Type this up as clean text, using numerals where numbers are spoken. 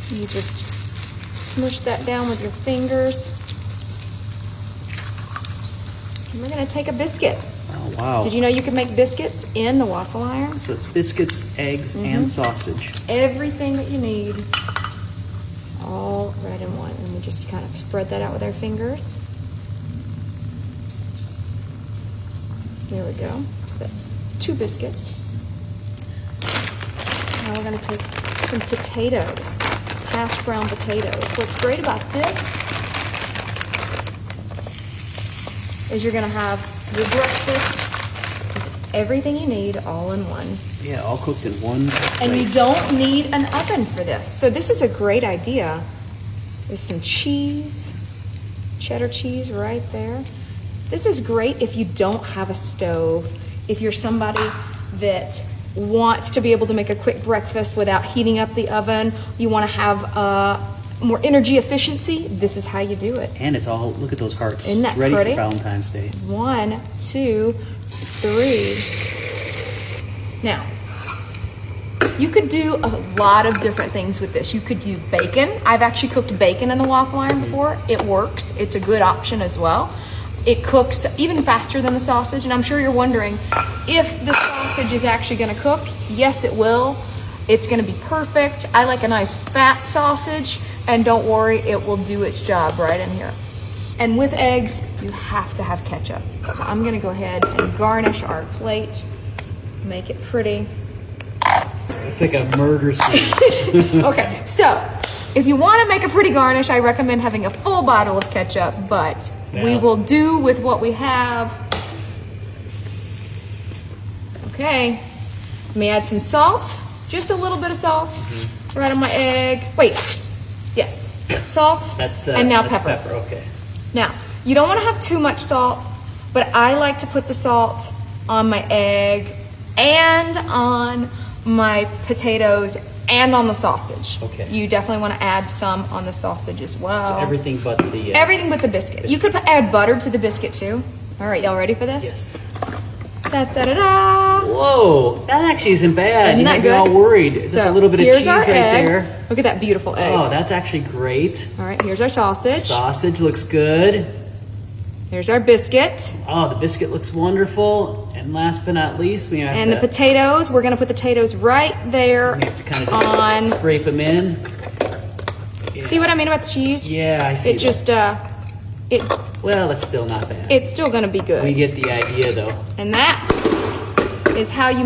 You just smush that down with your fingers. And we're gonna take a biscuit. Oh, wow. Did you know you can make biscuits in the waffle iron? So it's biscuits, eggs, and sausage. Everything that you need, all right in one. And we just kind of spread that out with our fingers. There we go. So that's 2 biscuits. Now we're gonna take some potatoes, hash brown potatoes. What's great about this is you're gonna have your breakfast with everything you need all in one. Yeah, all cooked in one place. And you don't need an oven for this. So this is a great idea. There's some cheese, cheddar cheese right there. This is great if you don't have a stove, if you're somebody that wants to be able to make a quick breakfast without heating up the oven, you want to have more energy efficiency, this is how you do it. And it's all, look at those hearts. Isn't that It's ready pretty? for Valentine's Day. 1, 2, 3. Now, you could do a lot of different things with this. You could do bacon. I've actually cooked bacon in the waffle iron before. It works. It's a good option as well. It cooks even faster than the sausage, and I'm sure you're wondering if the sausage is actually gonna cook. Yes, it will. It's gonna be perfect. I like a nice fat sausage, and don't worry, it will do its job right in here. And with eggs, you have to have ketchup. So I'm gonna go ahead and garnish our plate, make it pretty. It's like a murder scene. Okay, so if you want to make a pretty garnish, I recommend having a full bottle of ketchup, but we Yeah. will do with what we have. Okay, let me add some salt, just a little bit of salt, right on my egg. Wait, yes, salt, and now that's pepper. Okay. Now, you don't want to have too much salt, but I like to put the salt on my egg and on my potatoes and on the sausage. Okay. You definitely want to add some on the sausage as well. So everything but the... Everything but the biscuit. You could add butter to the biscuit too. All right, y'all ready for this? Yes. Da, da, da, da. Whoa, that actually isn't bad. Isn't You that had me good? all worried. Just So, a little bit of here's cheese our right egg. there. Look at that beautiful egg. Oh, that's actually great. All right, here's our sausage. Sausage looks good. Here's our biscuit. Oh, the biscuit looks wonderful. And last but not least, we have And the potatoes, we're gonna put the potatoes right there we have to kind of just on. scrape them in. Yeah. See what I mean about the cheese? Yeah, I see. It just, Well, it's still not bad. it's still gonna be We good. get the idea, though. And that is how you make